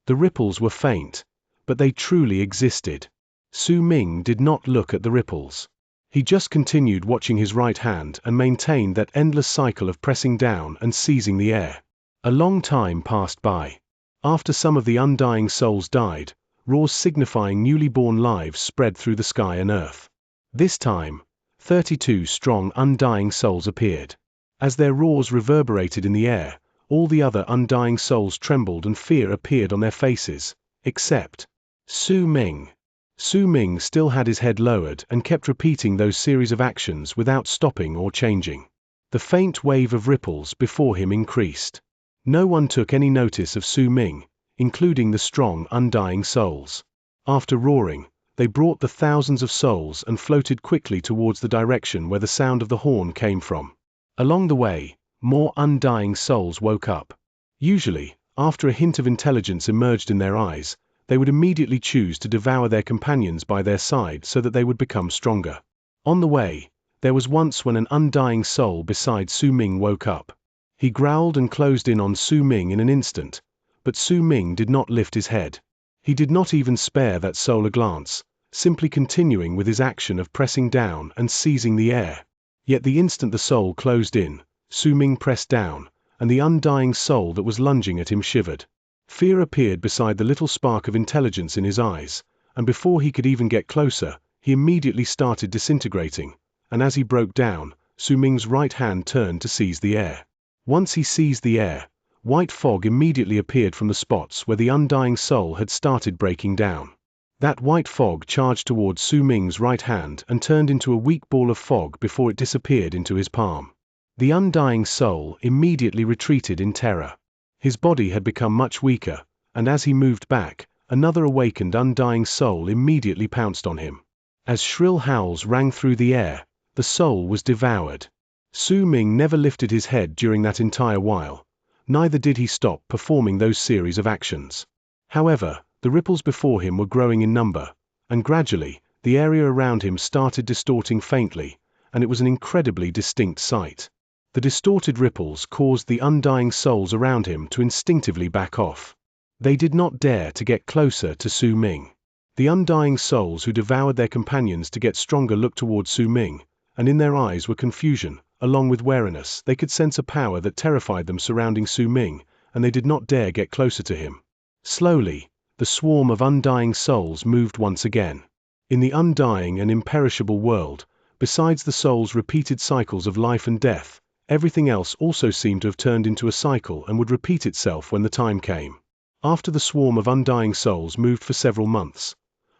The ripples were faint, but they truly existed. Su Ming did not look at the ripples. He just continued watching his right hand and maintained that endless cycle of pressing down and seizing the air. A long time passed by. After some of the undying souls died, roars signifying newly born lives spread through the sky and earth. This time, 32 strong undying souls appeared. As their roars reverberated in the air, all the other undying souls trembled and fear appeared on their faces, except Su Ming. Su Ming still had his head lowered and kept repeating those series of actions without stopping or changing. The faint wave of ripples before him increased. No one took any notice of Su Ming, including the strong undying souls. After roaring, they brought the thousands of souls and floated quickly towards the direction where the sound of the horn came from. Along the way, more undying souls woke up. Usually, after a hint of intelligence emerged in their eyes, they would immediately choose to devour their companions by their side so that they would become stronger. On the way, there was once when an undying soul beside Su Ming woke up. He growled and closed in on Su Ming in an instant, but Su Ming did not lift his head. He did not even spare that soul a glance, simply continuing with his action of pressing down and seizing the air. Yet the instant the soul closed in, Su Ming pressed down, and the undying soul that was lunging at him shivered. Fear appeared beside the little spark of intelligence in his eyes, and before he could even get closer, he immediately started disintegrating, and as he broke down, Su Ming's right hand turned to seize the air. Once he seized the air, white fog immediately appeared from the spots where the undying soul had started breaking down. That white fog charged towards Su Ming's right hand and turned into a weak ball of fog before it disappeared into his palm. The undying soul immediately retreated in terror. His body had become much weaker, and as he moved back, another awakened undying soul immediately pounced on him. As shrill howls rang through the air, the soul was devoured. Su Ming never lifted his head during that entire while, neither did he stop performing those series of actions. However, the ripples before him were growing in number, and gradually, the area around him started distorting faintly, and it was an incredibly distinct sight. The distorted ripples caused the undying souls around him to instinctively back off. They did not dare to get closer to Su Ming. The undying souls who devoured their companions to get stronger looked towards Su Ming, and in their eyes were confusion, along with wariness. They could sense a power that terrified them surrounding Su Ming, and they did not dare get closer to him. Slowly, the swarm of undying souls moved once again. In the undying and imperishable world, besides the soul's repeated cycles of life and death, everything else also seemed to have turned into a cycle and would repeat itself when the time came. After the swarm of undying souls moved for several months,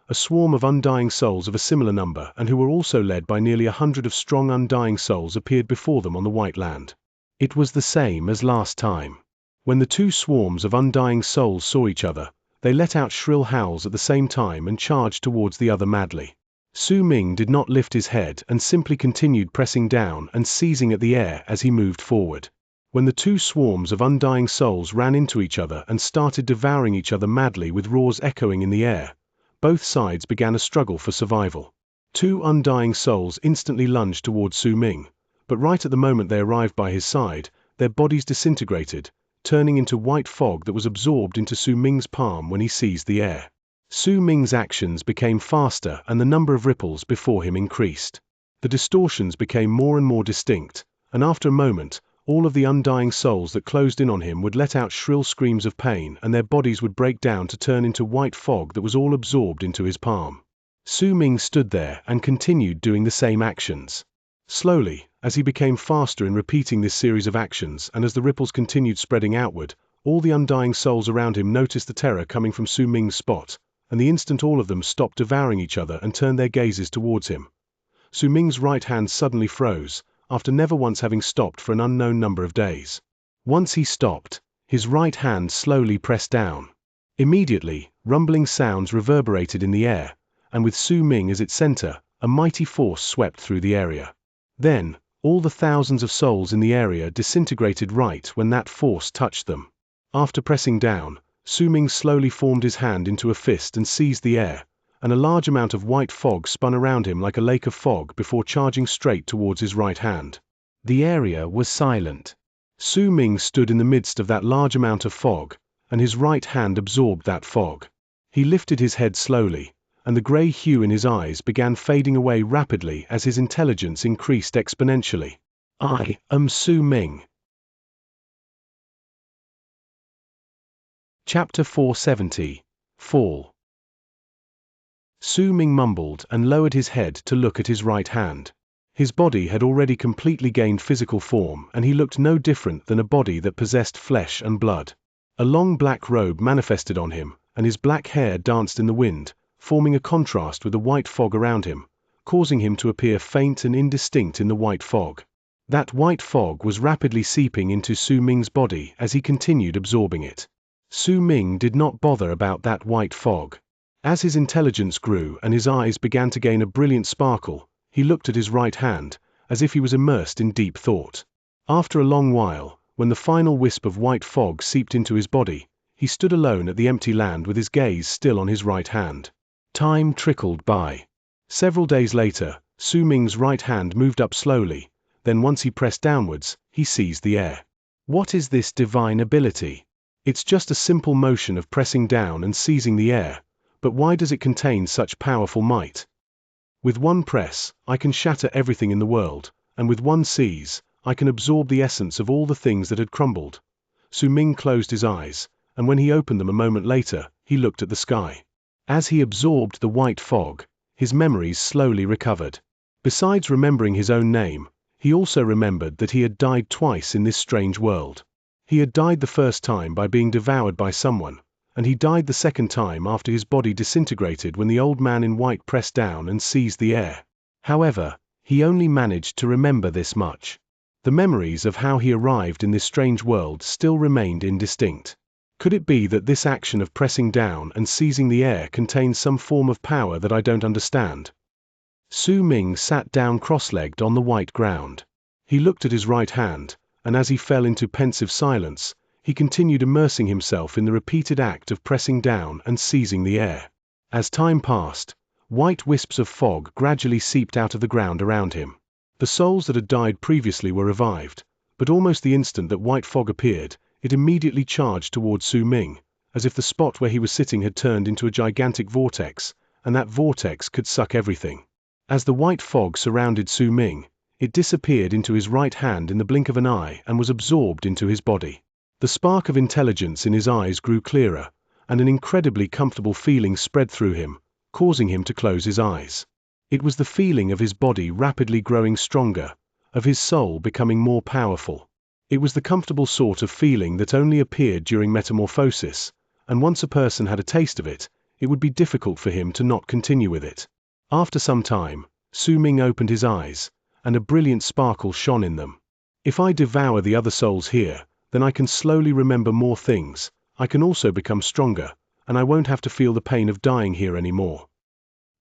a swarm of undying souls of a similar number and who were also led by nearly 100 of strong undying souls appeared before them on the White Land. It was the same as last time. When the two swarms of undying souls saw each other, they let out shrill howls at the same time and charged towards the other madly. Su Ming did not lift his head and simply continued pressing down and seizing at the air as he moved forward. When the two swarms of undying souls ran into each other and started devouring each other madly with roars echoing in the air, both sides began a struggle for survival. Two undying souls instantly lunged towards Su Ming, but right at the moment they arrived by his side, their bodies disintegrated, turning into white fog that was absorbed into Su Ming's palm when he seized the air. Su Ming's actions became faster and the number of ripples before him increased. The distortions became more and more distinct, and after a moment, all of the undying souls that closed in on him would let out shrill screams of pain and their bodies would break down to turn into white fog that was all absorbed into his palm. Su Ming stood there and continued doing the same actions. Slowly, as he became faster in repeating this series of actions and as the ripples continued spreading outward, all the undying souls around him noticed the terror coming from Su Ming's spot, and the instant all of them stopped devouring each other and turned their gazes towards him. Su Ming's right hand suddenly froze, after never once having stopped for an unknown number of days. Once he stopped, his right hand slowly pressed down. Immediately, rumbling sounds reverberated in the air, and with Su Ming as its center, a mighty force swept through the area. Then, all the thousands of souls in the area disintegrated right when that force touched them. After pressing down, Su Ming slowly formed his hand into a fist and seized the air, and a large amount of white fog spun around him like a lake of fog before charging straight towards his right hand. The area was silent. Su Ming stood in the midst of that large amount of fog, and his right hand absorbed that fog. He lifted his head slowly, and the gray hue in his eyes began fading away rapidly as his intelligence increased exponentially. I am Su Ming. Chapter 470. Fall. Su Ming mumbled and lowered his head to look at his right hand. His body had already completely gained physical form, and he looked no different than a body that possessed flesh and blood. A long black robe manifested on him, and his black hair danced in the wind, forming a contrast with the white fog around him, causing him to appear faint and indistinct in the white fog. That white fog was rapidly seeping into Su Ming's body as he continued absorbing it. Su Ming did not bother about that white fog. As his intelligence grew and his eyes began to gain a brilliant sparkle, he looked at his right hand, as if he was immersed in deep thought. After a long while, when the final wisp of white fog seeped into his body, he stood alone at the empty land with his gaze still on his right hand. Time trickled by. Several days later, Su Ming's right hand moved up slowly, then once he pressed downwards, he seized the air. What is this divine ability? It's just a simple motion of pressing down and seizing the air, but why does it contain such powerful might? With one press, I can shatter everything in the world, and with one seize, I can absorb the essence of all the things that had crumbled. Su Ming closed his eyes, and when he opened them a moment later, he looked at the sky. As he absorbed the white fog, his memories slowly recovered. Besides remembering his own name, he also remembered that he had died twice in this strange world. He had died the first time by being devoured by someone, and he died the second time after his body disintegrated when the old man in white pressed down and seized the air. However, he only managed to remember this much. The memories of how he arrived in this strange world still remained indistinct. Could it be that this action of pressing down and seizing the air contains some form of power that I don't understand? Su Ming sat down cross-legged on the white ground. He looked at his right hand, and as he fell into pensive silence, he continued immersing himself in the repeated act of pressing down and seizing the air. As time passed, white wisps of fog gradually seeped out of the ground around him. The souls that had died previously were revived, but almost the instant that white fog appeared, it immediately charged towards Su Ming, as if the spot where he was sitting had turned into a gigantic vortex, and that vortex could suck everything. As the white fog surrounded Su Ming, it disappeared into his right hand in the blink of an eye and was absorbed into his body. The spark of intelligence in his eyes grew clearer, and an incredibly comfortable feeling spread through him, causing him to close his eyes. It was the feeling of his body rapidly growing stronger, of his soul becoming more powerful. It was the comfortable sort of feeling that only appeared during metamorphosis, and once a person had a taste of it, it would be difficult for him to not continue with it. After some time, Su Ming opened his eyes, and a brilliant sparkle shone in them. If I devour the other souls here, then I can slowly remember more things, I can also become stronger, and I won't have to feel the pain of dying here anymore.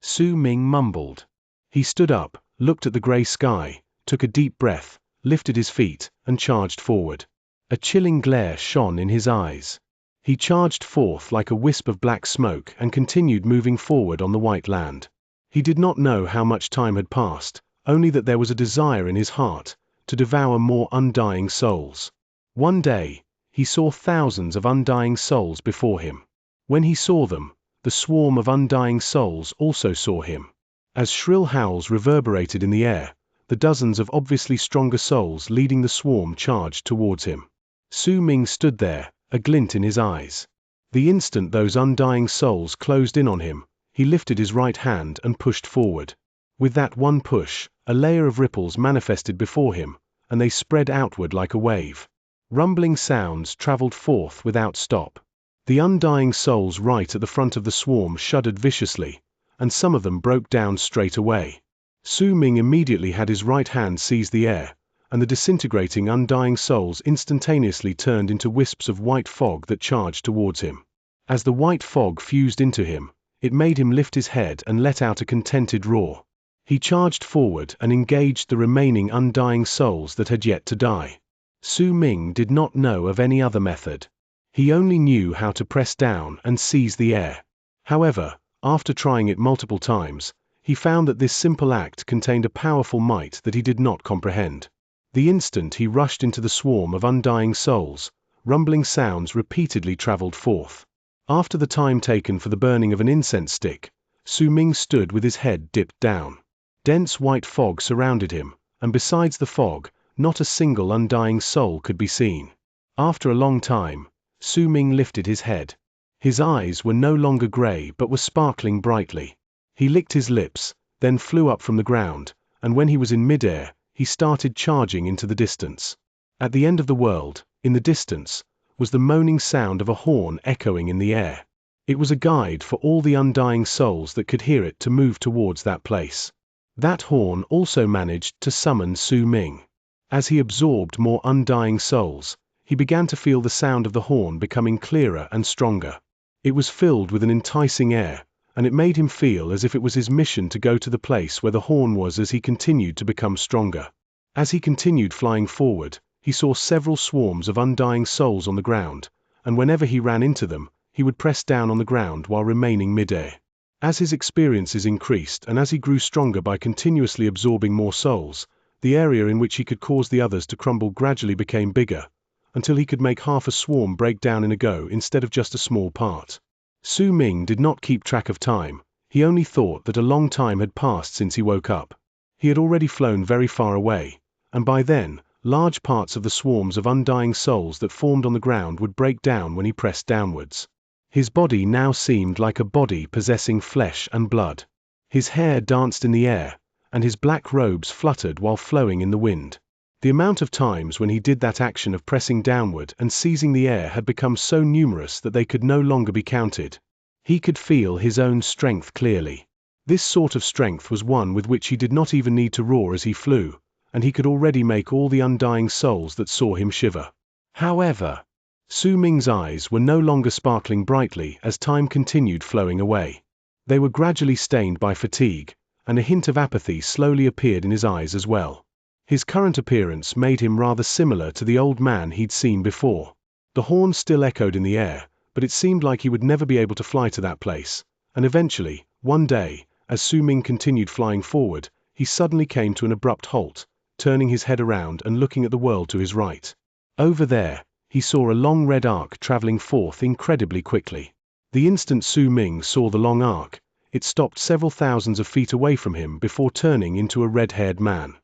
Su Ming mumbled. He stood up, looked at the gray sky, took a deep breath, lifted his feet, and charged forward. A chilling glare shone in his eyes. He charged forth like a wisp of black smoke and continued moving forward on the white land. He did not know how much time had passed, only that there was a desire in his heart to devour more undying souls. One day, he saw thousands of undying souls before him. When he saw them, the swarm of undying souls also saw him. As shrill howls reverberated in the air, the dozens of obviously stronger souls leading the swarm charged towards him. Su Ming stood there, a glint in his eyes. The instant those undying souls closed in on him, he lifted his right hand and pushed forward. With that one push, a layer of ripples manifested before him, and they spread outward like a wave. Rumbling sounds traveled forth without stop. The undying souls right at the front of the swarm shuddered viciously, and some of them broke down straight away. Su Ming immediately had his right hand seize the air, and the disintegrating undying souls instantaneously turned into wisps of white fog that charged towards him. As the white fog fused into him, it made him lift his head and let out a contented roar. He charged forward and engaged the remaining undying souls that had yet to die. Su Ming did not know of any other method. He only knew how to press down and seize the air. However, after trying it multiple times, he found that this simple act contained a powerful might that he did not comprehend. The instant he rushed into the swarm of undying souls, rumbling sounds repeatedly traveled forth. After the time taken for the burning of an incense stick, Su Ming stood with his head dipped down. Dense white fog surrounded him, and besides the fog, not a single undying soul could be seen. After a long time, Su Ming lifted his head. His eyes were no longer gray but were sparkling brightly. He licked his lips, then flew up from the ground, and when he was in midair, he started charging into the distance. At the end of the world, in the distance, was the moaning sound of a horn echoing in the air. It was a guide for all the undying souls that could hear it to move towards that place. That horn also managed to summon Su Ming. As he absorbed more undying souls, he began to feel the sound of the horn becoming clearer and stronger. It was filled with an enticing air, and it made him feel as if it was his mission to go to the place where the horn was as he continued to become stronger. As he continued flying forward, he saw several swarms of undying souls on the ground, and whenever he ran into them, he would press down on the ground while remaining midair. As his experiences increased and as he grew stronger by continuously absorbing more souls, the area in which he could cause the others to crumble gradually became bigger, until he could make half a swarm break down in a go instead of just a small part. Su Ming did not keep track of time, he only thought that a long time had passed since he woke up. He had already flown very far away, and by then, large parts of the swarms of undying souls that formed on the ground would break down when he pressed downwards. His body now seemed like a body possessing flesh and blood. His hair danced in the air, and his black robes fluttered while flowing in the wind. The amount of times when he did that action of pressing downward and seizing the air had become so numerous that they could no longer be counted. He could feel his own strength clearly. This sort of strength was one with which he did not even need to roar as he flew, and he could already make all the undying souls that saw him shiver. However, Su Ming's eyes were no longer sparkling brightly as time continued flowing away. They were gradually stained by fatigue, and a hint of apathy slowly appeared in his eyes as well. His current appearance made him rather similar to the old man he'd seen before. The horn still echoed in the air, but it seemed like he would never be able to fly to that place, and eventually, one day, as Su Ming continued flying forward, he suddenly came to an abrupt halt, turning his head around and looking at the world to his right. Over there, he saw a long red arc traveling forth incredibly quickly. The instant Su Ming saw the long arc, it stopped several thousands of feet away from him before turning into a red-haired man.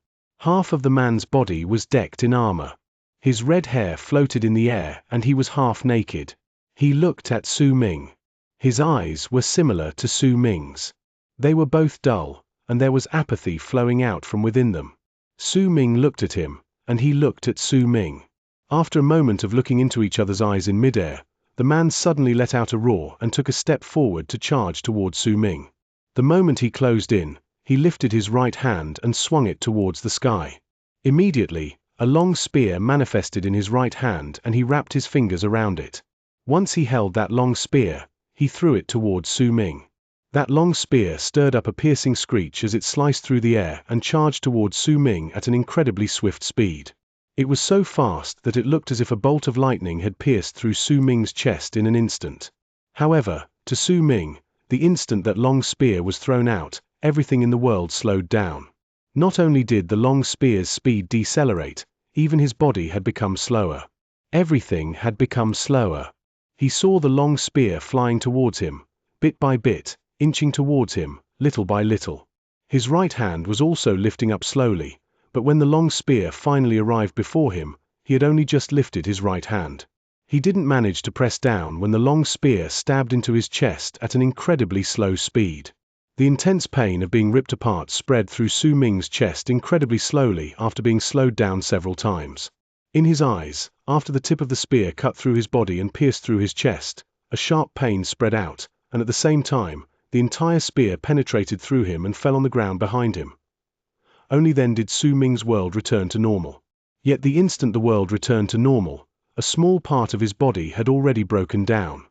Half of the man's body was decked in armor. His red hair floated in the air and he was half naked. He looked at Su Ming. His eyes were similar to Su Ming's. They were both dull, and there was apathy flowing out from within them. Su Ming looked at him, and he looked at Su Ming. After a moment of looking into each other's eyes in midair, the man suddenly let out a roar and took a step forward to charge toward Su Ming. The moment he closed in, he lifted his right hand and swung it towards the sky. Immediately, a long spear manifested in his right hand and he wrapped his fingers around it. Once he held that long spear, he threw it towards Su Ming. That long spear stirred up a piercing screech as it sliced through the air and charged towards Su Ming at an incredibly swift speed. It was so fast that it looked as if a bolt of lightning had pierced through Su Ming's chest in an instant. However, to Su Ming, the instant that long spear was thrown out, everything in the world slowed down. Not only did the long spear's speed decelerate, even his body had become slower. Everything had become slower. He saw the long spear flying towards him, bit by bit, inching towards him, little by little. His right hand was also lifting up slowly, but when the long spear finally arrived before him, he had only just lifted his right hand. He didn't manage to press down when the long spear stabbed into his chest at an incredibly slow speed. The intense pain of being ripped apart spread through Su Ming's chest incredibly slowly after being slowed down several times. In his eyes, after the tip of the spear cut through his body and pierced through his chest, a sharp pain spread out, and at the same time, the entire spear penetrated through him and fell on the ground behind him. Only then did Su Ming's world return to normal. Yet the instant the world returned to normal, a small part of his body had already broken down.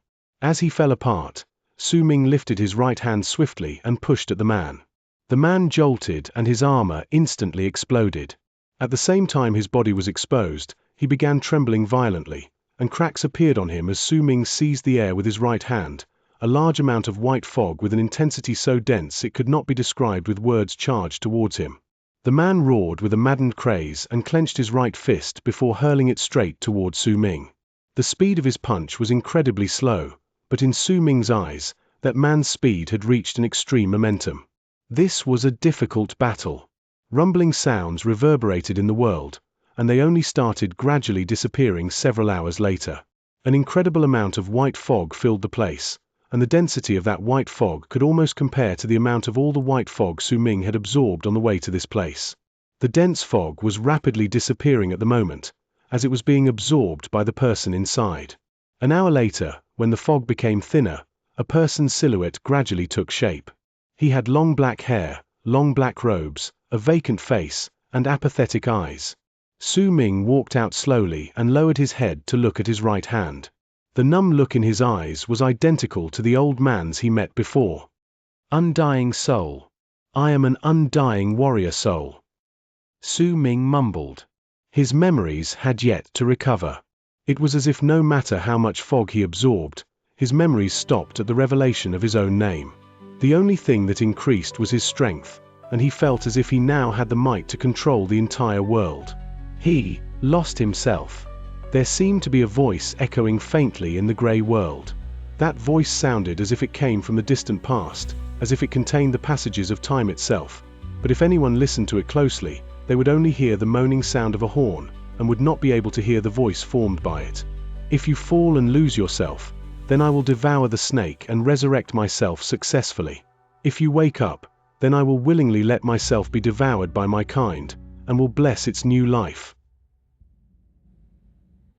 As he fell apart, Su Ming lifted his right hand swiftly and pushed at the man. The man jolted and his armor instantly exploded. At the same time his body was exposed, he began trembling violently, and cracks appeared on him as Su Ming seized the air with his right hand. A large amount of white fog with an intensity so dense it could not be described with words charged towards him. The man roared with a maddened craze and clenched his right fist before hurling it straight toward Su Ming. The speed of his punch was incredibly slow, but in Su Ming's eyes, that man's speed had reached an extreme momentum. This was a difficult battle. Rumbling sounds reverberated in the world, and they only started gradually disappearing several hours later. An incredible amount of white fog filled the place, and the density of that white fog could almost compare to the amount of all the white fog Su Ming had absorbed on the way to this place. The dense fog was rapidly disappearing at the moment, as it was being absorbed by the person inside. An hour later, when the fog became thinner, a person's silhouette gradually took shape. He had long black hair, long black robes, a vacant face, and apathetic eyes. Su Ming walked out slowly and lowered his head to look at his right hand. The numb look in his eyes was identical to the old man's he met before. Undying soul. I am an undying warrior soul. Su Ming mumbled. His memories had yet to recover. It was as if no matter how much fog he absorbed, his memories stopped at the revelation of his own name. The only thing that increased was his strength, and he felt as if he now had the might to control the entire world. He lost himself. There seemed to be a voice echoing faintly in the grey world. That voice sounded as if it came from the distant past, as if it contained the passages of time itself. But if anyone listened to it closely, they would only hear the moaning sound of a horn, and would not be able to hear the voice formed by it. If you fall and lose yourself, then I will devour the snake and resurrect myself successfully. If you wake up, then I will willingly let myself be devoured by my kind, and will bless its new life.